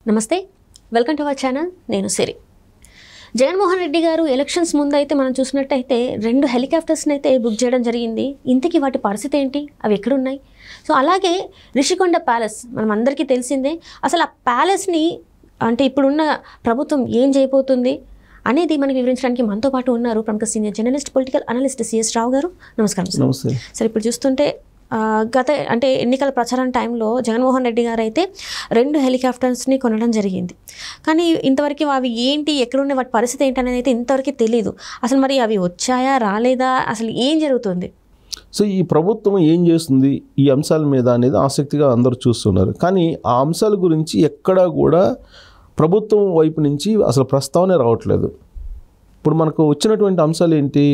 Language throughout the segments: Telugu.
నమస్తే, వెల్కమ్ టు అవర్ ఛానల్. నేను సిరి. జగన్మోహన్ రెడ్డి గారు ఎలక్షన్స్ ముందు అయితే మనం చూసినట్టయితే 2 హెలికాప్టర్స్ని అయితే బుక్ చేయడం జరిగింది. ఇంతకీ వాటి పరిస్థితి ఏంటి, అవి ఎక్కడున్నాయి? సో అలాగే రిషికొండ ప్యాలెస్ మనం అందరికీ తెలిసిందే. అసలు ఆ ప్యాలెస్ని అంటే ఇప్పుడున్న ప్రభుత్వం ఏం చేయబోతుంది అనేది మనకి వివరించడానికి మనతో పాటు ఉన్నారు ప్రముఖ senior journalist, political analyst CS Rao garu. నమస్కారం సార్. సరే, ఇప్పుడు చూస్తుంటే గత అంటే ఎన్నికల ప్రచారం టైంలో జగన్మోహన్ రెడ్డి గారు అయితే 2 హెలికాప్టర్స్ని కొనడం జరిగింది. కానీ ఇంతవరకు అవి ఏంటి, ఎక్కడున్నాయి, వాటి పరిస్థితి ఏంటనేది అయితే ఇంతవరకు తెలియదు. అసలు మరి అవి వచ్చాయా రాలేదా, అసలు ఏం జరుగుతుంది? సో ఈ ప్రభుత్వం ఏం చేస్తుంది ఈ అంశాల మీద అనేది ఆసక్తిగా అందరూ చూస్తున్నారు. కానీ ఆ అంశాల గురించి ఎక్కడా కూడా ప్రభుత్వం వైపు నుంచి అసలు ప్రస్తావనే రావట్లేదు. ఇప్పుడు మనకు వచ్చినటువంటి అంశాలు ఏంటి?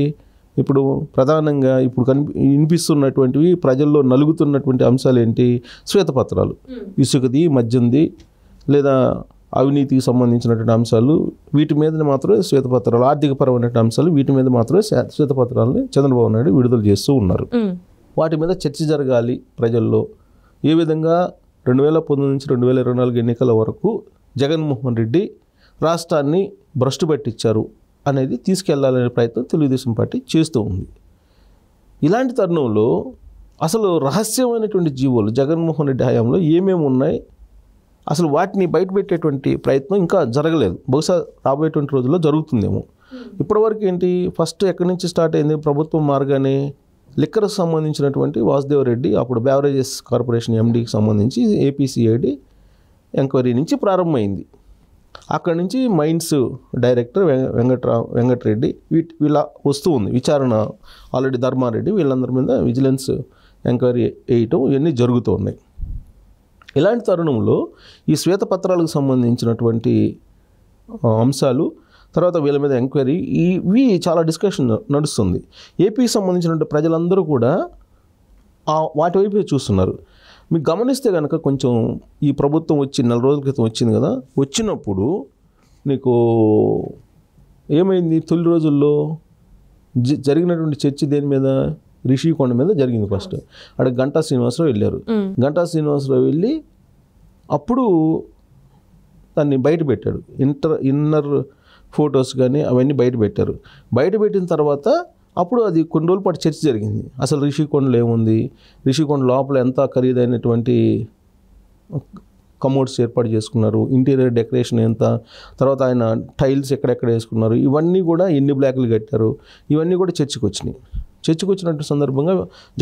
ఇప్పుడు ప్రధానంగా ఇప్పుడు వినిపిస్తున్నటువంటివి, ప్రజల్లో నలుగుతున్నటువంటి అంశాలు ఏంటి? శ్వేతపత్రాలు, ఇసుకది, మద్యంది లేదా అవినీతికి సంబంధించినటువంటి అంశాలు, వీటి మీద మాత్రమే శ్వేతపత్రాలు, ఆర్థికపరమైన అంశాలు, వీటి మీద మాత్రమే శ్వేతపత్రాలని చంద్రబాబు నాయుడు విడుదల చేస్తూ ఉన్నారు. వాటి మీద చర్చ జరగాలి ప్రజల్లో. ఏ విధంగా 2019 నుంచి 2024 ఎన్నికల వరకు జగన్మోహన్ రెడ్డి రాష్ట్రాన్ని భ్రష్టు పట్టించారు అనేది తీసుకెళ్లాలనే ప్రయత్నం తెలుగుదేశం పార్టీ చేస్తూ ఉంది. ఇలాంటి తరుణంలో అసలు రహస్యమైనటువంటి జీవోలు జగన్మోహన్ రెడ్డి హయాంలో ఏమేమి ఉన్నాయి, అసలు వాటిని బయటపెట్టేటువంటి ప్రయత్నం ఇంకా జరగలేదు. బహుశా రాబోయేటువంటి రోజుల్లో జరుగుతుందేమో. ఇప్పటివరకు ఏంటి, ఫస్ట్ ఎక్కడి నుంచి స్టార్ట్ అయింది? ప్రభుత్వం మార్గానే లిక్కర్కి సంబంధించినటువంటి వాసుదేవ్ రెడ్డి, అప్పుడు బెవరేజెస్ కార్పొరేషన్ ఎండీకి సంబంధించి ఏపీసీఐడి ఎంక్వైరీ నుంచి ప్రారంభమైంది. అక్కడి నుంచి మైన్స్ డైరెక్టర్ వెంకటరెడ్డి వీళ్ళ వస్తూ ఉంది విచారణ. ఆల్రెడీ ధర్మారెడ్డి వీళ్ళందరి మీద విజిలెన్స్ ఎంక్వైరీ వేయటం ఇవన్నీ జరుగుతూ ఉన్నాయి. ఇలాంటి తరుణంలో ఈ శ్వేతపత్రాలకు సంబంధించినటువంటి అంశాలు, తర్వాత వీళ్ళ మీద ఎంక్వైరీ, ఇవి చాలా డిస్కషన్ నడుస్తుంది. ఏపీకి సంబంధించినటువంటి ప్రజలందరూ కూడా వాటి వైపు చూస్తున్నారు. మీకు గమనిస్తే కనుక కొంచెం ఈ ప్రభుత్వం వచ్చి 4 రోజుల క్రితం వచ్చింది కదా, వచ్చినప్పుడు నీకు ఏమైంది? తొలి రోజుల్లో జరిగినటువంటి చర్చ దేని మీద? రిషికొండ మీద జరిగింది. ఫస్ట్ అక్కడ గంటా శ్రీనివాసరావు వెళ్ళారు. గంటా శ్రీనివాసరావు వెళ్ళి అప్పుడు దాన్ని బయట పెట్టాడు. ఇన్నర్ ఫొటోస్ కానీ అవన్నీ బయట పెట్టారు. బయట పెట్టిన తర్వాత అప్పుడు అది కొన్ని రోజుల పాటు చర్చ జరిగింది. అసలు రిషికొండలో ఏముంది, రిషికొండ లోపల ఎంత ఖరీదైనటువంటి కమోడ్స్ ఏర్పాటు చేసుకున్నారు, ఇంటీరియర్ డెకరేషన్ ఎంత, తర్వాత ఆయన టైల్స్ ఎక్కడెక్కడ వేసుకున్నారు, ఇవన్నీ కూడా ఎన్ని బ్లాక్లు కట్టారు, ఇవన్నీ కూడా చర్చకు వచ్చినాయి. చర్చకు వచ్చినట్టు సందర్భంగా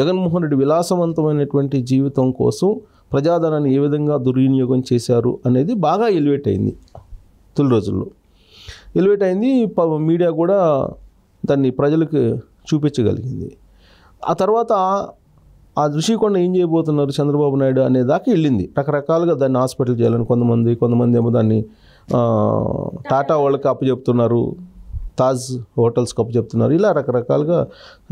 జగన్మోహన్ రెడ్డి విలాసవంతమైనటువంటి జీవితం కోసం ప్రజాధనాన్ని ఏ విధంగా దుర్వినియోగం చేశారు అనేది బాగా ఎలివేట్ అయింది. తొలి రోజుల్లో ఎలివేట్ అయింది. మీడియా కూడా దాన్ని ప్రజలకు చూపించగలిగింది. ఆ తర్వాత ఆ రిషికొండ ఏం చేయబోతున్నారు చంద్రబాబు నాయుడు అనే దాకా వెళ్ళింది. రకరకాలుగా దాన్ని హాస్పిటల్ చేయాలని కొంతమంది ఏమో దాన్ని టాటా వాళ్ళకి అప్పచెప్తున్నారు, తాజ్ హోటల్స్కి అప్పచెప్తున్నారు. ఇలా రకరకాలుగా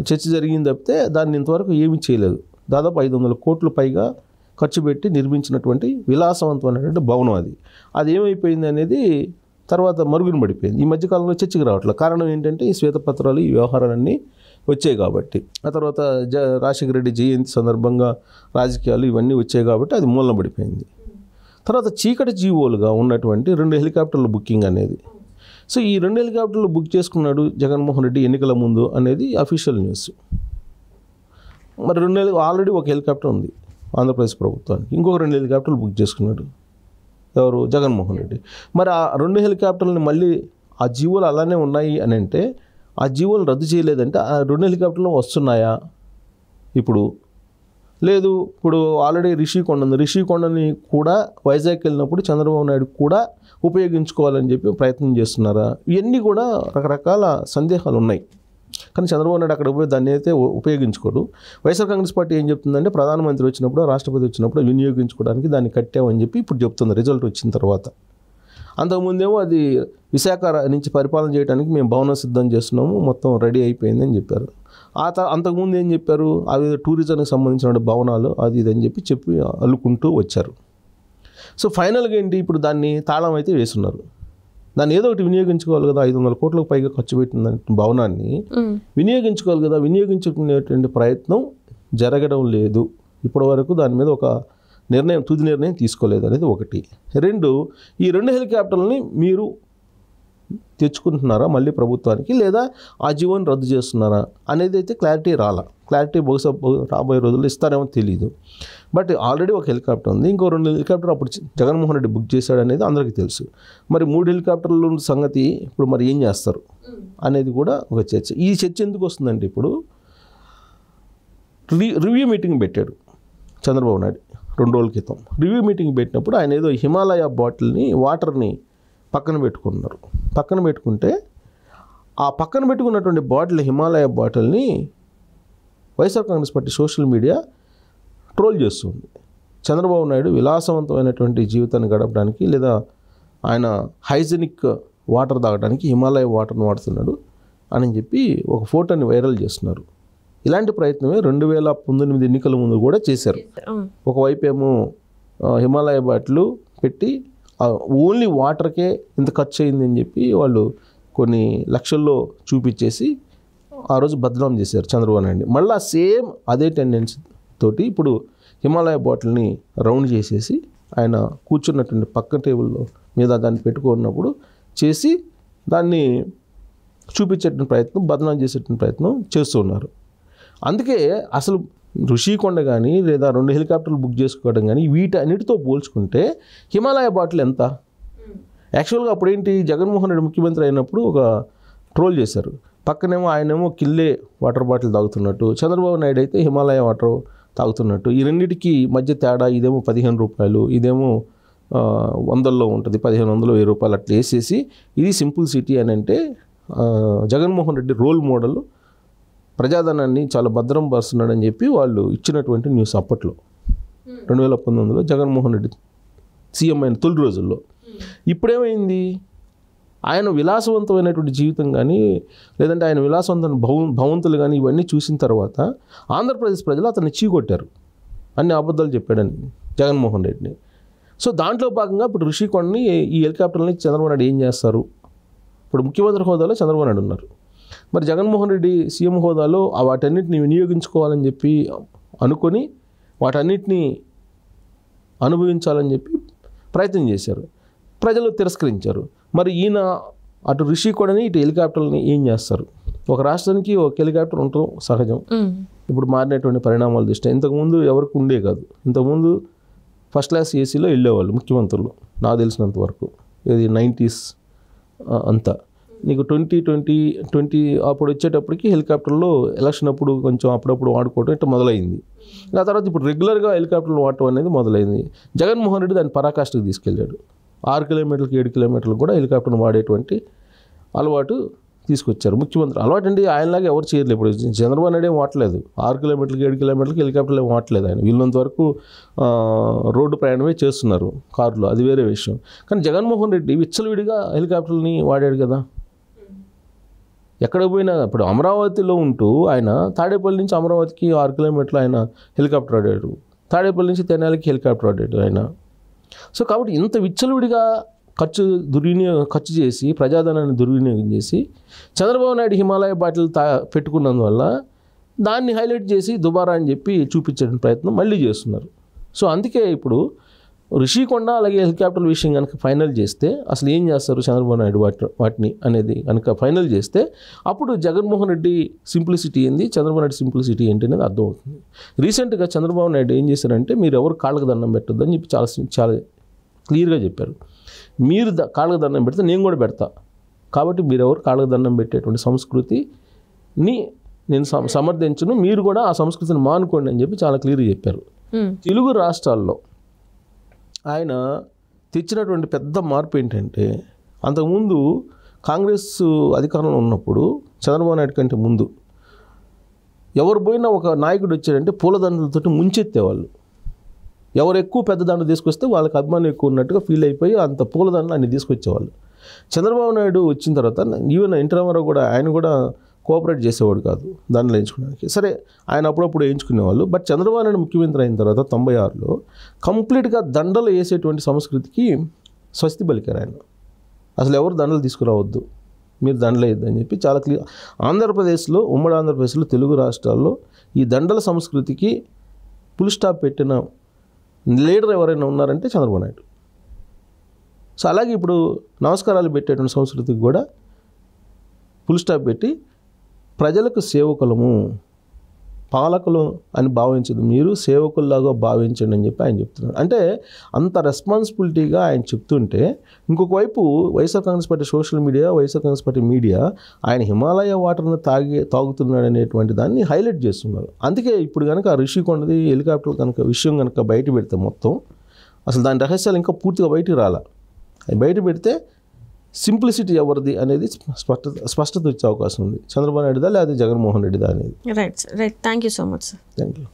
చర్చ జరిగింది తప్పితే దాన్ని ఇంతవరకు ఏమీ చేయలేదు. దాదాపు 500 కోట్ల పైగా ఖర్చు పెట్టి నిర్మించినటువంటి విలాసవంతమైనటువంటి భవనం అది ఏమైపోయింది అనేది తర్వాత మరుగున పడిపోయింది. ఈ మధ్యకాలంలో చర్చకు రావట్లేదు. కారణం ఏంటంటే ఈ శ్వేతపత్రాలు, ఈ వ్యవహారాలన్నీ వచ్చాయి కాబట్టి. ఆ తర్వాత రాజశేఖర రెడ్డి జయంతి సందర్భంగా రాజకీయాలు ఇవన్నీ వచ్చాయి కాబట్టి అది మూలన పడిపోయింది. తర్వాత చీకటి జీవోలుగా ఉన్నటువంటి 2 హెలికాప్టర్ల బుకింగ్ అనేది. సో ఈ 2 హెలికాప్టర్లు బుక్ చేసుకున్నాడు జగన్మోహన్ రెడ్డి ఎన్నికల ముందు అనేది అఫీషియల్ న్యూస్. మరి ఆల్రెడీ ఒక హెలికాప్టర్ ఉంది ఆంధ్రప్రదేశ్ ప్రభుత్వానికి, ఇంకొక 2 హెలికాప్టర్లు బుక్ చేసుకున్నాడు ఎవరు? జగన్మోహన్ రెడ్డి. మరి ఆ 2 హెలికాప్టర్లని మళ్ళీ ఆ జీవోలు అలానే ఉన్నాయి అని అంటే, ఆ జీవోలు రద్దు చేయలేదంటే ఆ 2 హెలికాప్టర్లు వస్తున్నాయా? ఇప్పుడు లేదు. ఇప్పుడు ఆల్రెడీ రిషికొండ ఉంది. రిషికొండని కూడా వైజాగ్ వెళ్ళినప్పుడు చంద్రబాబు నాయుడు కూడా ఉపయోగించుకోవాలని చెప్పి ప్రయత్నం చేస్తున్నారా? ఇవన్నీ కూడా రకరకాల సందేహాలు ఉన్నాయి. కానీ చంద్రబాబు నాయుడు అక్కడ పోయి దాన్ని అయితే ఉపయోగించుకోడు. వైఎస్ఆర్ కాంగ్రెస్ పార్టీ ఏం చెప్తుందంటే, ప్రధానమంత్రి వచ్చినప్పుడు, రాష్ట్రపతి వచ్చినప్పుడు వినియోగించుకోవడానికి దాన్ని కట్టామని చెప్పి ఇప్పుడు చెప్తుంది రిజల్ట్ వచ్చిన తర్వాత. అంతకుముందేమో అది విశాఖ నుంచి పరిపాలన చేయడానికి మేము భవనం సిద్ధం చేస్తున్నాము, మొత్తం రెడీ అయిపోయింది అని చెప్పారు. అంతకుముందు ఏం చెప్పారు? అవి టూరిజంకి సంబంధించిన భవనాలు అది ఇది అని చెప్పి అల్లుకుంటూ వచ్చారు. సో ఫైనల్గా ఏంటి, ఇప్పుడు దాన్ని తాళం అయితే వేస్తున్నారు. దాన్ని ఏదో ఒకటి వినియోగించుకోవాలి కదా. 500 కోట్లకు పైగా ఖర్చు పెట్టిన భవనాన్ని వినియోగించుకోవాలి కదా. వినియోగించుకునేటువంటి ప్రయత్నం జరగడం లేదు. ఇప్పటి వరకు దాని మీద ఒక తుది నిర్ణయం తీసుకోలేదు అనేది ఒకటి. రెండు, ఈ 2 హెలికాప్టర్లని మీరు తెచ్చుకుంటున్నారా మళ్ళీ ప్రభుత్వానికి, లేదా ఆ జీవోని రద్దు చేస్తున్నారా అనేది అయితే క్లారిటీ బహుశా రాబోయే రోజుల్లో ఇస్తారేమో తెలియదు. బట్ ఆల్రెడీ ఒక హెలికాప్టర్ ఉంది, ఇంకో 2 హెలికాప్టర్ అప్పుడు జగన్మోహన్ రెడ్డి బుక్ చేశాడు అనేది అందరికీ తెలుసు. మరి 3 హెలికాప్టర్ల సంగతి ఇప్పుడు మరి ఏం చేస్తారు అనేది కూడా ఒక చర్చ. ఈ చర్చ ఎందుకు వస్తుందంటే ఇప్పుడు రివ్యూ మీటింగ్ పెట్టాడు చంద్రబాబు నాయుడు 2 రోజుల క్రితం. రివ్యూ మీటింగ్ పెట్టినప్పుడు ఆయన ఏదో హిమాలయ వాటర్ని పక్కన పెట్టుకుంటే ఆ పక్కన పెట్టుకున్నటువంటి హిమాలయ బాటిల్ని YSR Congress Party social media troll చేస్తుంది. చంద్రబాబు నాయుడు విలాసవంతమైనటువంటి జీవితాన్ని గడపడానికి, లేదా ఆయన హైజెనిక్ వాటర్ తాగడానికి హిమాలయ వాటర్ని వాడుతున్నాడు అని చెప్పి ఒక ఫోటోని వైరల్ చేస్తున్నారు. ఇలాంటి ప్రయత్నమే 2019 ఎన్నికల ముందు కూడా చేశారు. ఒకవైపు ఏమో హిమాలయ బాటిల్ పెట్టి ఓన్లీ వాటర్కే ఇంత ఖర్చు అయింది అని చెప్పి వాళ్ళు కొన్ని లక్షల్లో చూపించేసి ఆ రోజు బదనాం చేశారు చంద్రబాబు నాయుడు. మళ్ళీ సేమ్ అదే టెండెన్సీ తోటి ఇప్పుడు హిమాలయ బాటిల్ని రౌండ్ చేసేసి ఆయన కూర్చున్నటువంటి పక్క టేబుల్లో మీద దాన్ని పెట్టుకున్నప్పుడు చేసి దాన్ని చూపించేటువంటి ప్రయత్నం, బదనాం చేసేటువంటి ప్రయత్నం చేస్తూ ఉన్నారు. అందుకే అసలు ఋషికొండ కానీ లేదా 2 హెలికాప్టర్లు బుక్ చేసుకోవడం కానీ వీటన్నిటితో పోల్చుకుంటే హిమాలయ బాటిల్ ఎంత? యాక్చువల్గా అప్పుడేంటి, జగన్మోహన్ రెడ్డి ముఖ్యమంత్రి అయినప్పుడు ఒక ట్రోల్ చేశారు. పక్కనేమో ఆయనేమో కిల్లే వాటర్ బాటిల్ తాగుతున్నట్టు, చంద్రబాబు నాయుడు అయితే హిమాలయ వాటర్ తాగుతున్నట్టు. ఈ రెండింటికి మధ్య తేడా, ఇదేమో 15 రూపాయలు, ఇదేమో 100లో ఉంటుంది, 1500, 1000 రూపాయలు అట్లా వేసేసి ఇది సింపుల్ సిటీ అని అంటే జగన్మోహన్ రెడ్డి రోల్ మోడల్, ప్రజాధనాన్ని చాలా భద్రం పరుస్తున్నాడని చెప్పి వాళ్ళు ఇచ్చినటువంటి న్యూస్ అప్పట్లో 2019లో జగన్మోహన్ రెడ్డి సీఎం అయిన తొలి రోజుల్లో. ఇప్పుడేమైంది, ఆయన విలాసవంతమైనటువంటి జీవితం కానీ లేదంటే ఆయన విలాసవంతమైన భవంతులు కానీ ఇవన్నీ చూసిన తర్వాత ఆంధ్రప్రదేశ్ ప్రజలు అతన్ని చీకొట్టారు, అన్ని అబద్ధాలు చెప్పాడని జగన్మోహన్ రెడ్డిని. సో దాంట్లో భాగంగా ఇప్పుడు ఋషికొండని ఈ హెలికాప్టర్ని చంద్రబాబు నాయుడు ఏం చేస్తారు? ఇప్పుడు ముఖ్యమంత్రి హోదాలో చంద్రబాబు నాయుడు ఉన్నారు, మరి జగన్మోహన్ రెడ్డి సీఎం హోదాలో వాటన్నిటిని వినియోగించుకోవాలని చెప్పి అనుకొని వాటన్నిటిని అనుభవించాలని చెప్పి ప్రయత్నం చేశారు, ప్రజలు తిరస్కరించారు. మరి ఈయన అటు ఋషికొండని ఇటు హెలికాప్టర్ని ఏం చేస్తారు? ఒక రాష్ట్రానికి ఒక హెలికాప్టర్ ఉండటం సహజం. ఇప్పుడు మారినటువంటి పరిణామాల దృష్ట్యా ఇంతకుముందు ఎవరికి ఉండే కాదు. ఇంతకుముందు ఫస్ట్ క్లాస్ ఏసీలో వెళ్ళేవాళ్ళు ముఖ్యమంత్రులు నాకు తెలిసినంత వరకు, ఇది 90s అంతా. నీకు 2020 అప్పుడు వచ్చేటప్పటికి హెలికాప్టర్లో ఎలక్షన్ అప్పుడు కొంచెం అప్పుడప్పుడు వాడుకోవడం ఇట్లా మొదలైంది. ఆ తర్వాత ఇప్పుడు రెగ్యులర్గా హెలికాప్టర్లు వాడటం అనేది మొదలైంది. జగన్మోహన్ రెడ్డి దాన్ని పరాకాష్ఠకు తీసుకెళ్ళాడు. 6 కిలోమీటర్లకి 7 కిలోమీటర్లకు కూడా హెలికాప్టర్ను వాడేటువంటి అలవాటు తీసుకొచ్చారు ముఖ్యమంత్రి. అలవాటు అండి, ఆయనలాగా ఎవరు చేయలేదు. ఇప్పుడు చంద్రబాబు నాయుడు ఏం వాడలేదు, 6 కిలోమీటర్లకి 7 కిలోమీటర్లకి హెలికాప్టర్లు ఏం వాడలేదు. ఆయన వీళ్ళంత వరకు రోడ్డు ప్రయాణమే చేస్తున్నారు కారులో, అది వేరే విషయం. కానీ జగన్మోహన్ రెడ్డి విచ్చలవిడిగా హెలికాప్టర్ని వాడాడు కదా. ఎక్కడ పోయినా ఇప్పుడు అమరావతిలో ఉంటూ ఆయన తాడేపల్లి నుంచి అమరావతికి 6 కిలోమీటర్లు ఆయన హెలికాప్టర్ ఆడాడు, తాడేపల్లి నుంచి తెనాలికి హెలికాప్టర్ ఆడాడు ఆయన. సో కాబట్టి ఇంత విచ్చలవిడిగా ఖర్చు చేసి ప్రజాధనాన్ని దుర్వినియోగం చేసి చంద్రబాబు నాయుడు హిమాలయ బాటిల్ పెట్టుకున్నందువల్ల దాన్ని హైలైట్ చేసి దుబారా అని చెప్పి చూపించే ప్రయత్నం మళ్ళీ చేస్తున్నారు. సో అందుకే ఇప్పుడు ఋషికొండ అలాగే హెలికాప్టర్ల విషయం కనుక ఫైనల్ చేస్తే అసలు ఏం చేస్తారు చంద్రబాబు నాయుడు వాటిని అనేది కనుక ఫైనల్ చేస్తే అప్పుడు జగన్మోహన్ రెడ్డి సింప్లిసిటీ ఏంది, చంద్రబాబు నాయుడు సింప్లిసిటీ ఏంటి అనేది అర్థమవుతుంది. రీసెంట్గా చంద్రబాబు నాయుడు ఏం చేశారంటే మీరు ఎవరు కాళ్ళకు దండం పెట్టొద్దు అని చెప్పి చాలా క్లియర్గా చెప్పారు. మీరు కాళ్ళకు దండం పెడితే నేను కూడా పెడతా, కాబట్టి మీరెవరు కాళ్ళకు దండం పెట్టేటువంటి సంస్కృతిని నేను సమర్థించను, మీరు కూడా ఆ సంస్కృతిని మానుకోండి అని చెప్పి చాలా క్లియర్గా చెప్పారు. తెలుగు రాష్ట్రాల్లో ఆయన తెచ్చినటువంటి పెద్ద మార్పు ఏంటంటే అంతకుముందు కాంగ్రెస్ అధికారంలో ఉన్నప్పుడు చంద్రబాబు నాయుడు కంటే ముందు ఎవరు పోయినా ఒక నాయకుడు వచ్చాడంటే పూలదండలతో ముంచెత్తేవాళ్ళు. ఎవరు ఎక్కువ పెద్ద దండ తీసుకొస్తే వాళ్ళకి అభిమానం ఎక్కువ ఉన్నట్టుగా ఫీల్ అయిపోయి అంత పూలదండలు అన్ని తీసుకొచ్చేవాళ్ళు. చంద్రబాబు నాయుడు వచ్చిన తర్వాత ఈవెన్ ఎన్టీ రామారావు కూడా ఆయన కూడా కోఆపరేట్ చేసేవాడు కాదు దండలు వేయించుకోవడానికి. సరే ఆయన అప్పుడప్పుడు వేయించుకునేవాళ్ళు. బట్ చంద్రబాబు నాయుడు ముఖ్యమంత్రి అయిన తర్వాత 96లో కంప్లీట్గా దండలు వేసేటువంటి సంస్కృతికి స్వస్తి పలికారు ఆయన. అసలు ఎవరు దండలు తీసుకురావద్దు, మీరు దండలు వేయద్దని చెప్పి చాలా క్లియర్. ఆంధ్రప్రదేశ్లో, ఉమ్మడి ఆంధ్రప్రదేశ్లో, తెలుగు రాష్ట్రాల్లో ఈ దండల సంస్కృతికి ఫుల్ స్టాప్ పెట్టిన లీడర్ ఎవరైనా ఉన్నారంటే చంద్రబాబు నాయుడు. సో అలాగే ఇప్పుడు నమస్కారాలు పెట్టేటువంటి సంస్కృతికి కూడా ఫుల్ స్టాప్ పెట్టి ప్రజలకు సేవకులము, పాలకులు అని భావించదు, మీరు సేవకుల్లాగా భావించండి అని చెప్పి ఆయన చెప్తున్నాడు. అంటే అంత రెస్పాన్సిబిలిటీగా ఆయన చెప్తుంటే, ఇంకొక వైపు YSR Congress Party social media, YSR Congress party media ఆయన హిమాలయ వాటర్ను తాగుతున్నాడు అనేటువంటి దాన్ని హైలైట్ చేస్తున్నారు. అందుకే ఇప్పుడు కనుక రిషికొండది హెలికాప్టర్ కనుక విషయం కనుక బయట పెడితే మొత్తం అసలు దాని రహస్యాలు ఇంకా పూర్తిగా బయటికి రాలా. అది బయట పెడితే సింప్లిసిటీ ఎవరిది అనేది స్పష్టత వచ్చే అవకాశం ఉంది. చంద్రబాబు నాయుడుదా లేదా జగన్మోహన్ రెడ్డిదా అనేది. Right sir, right. Thank you so much sir. Thank you.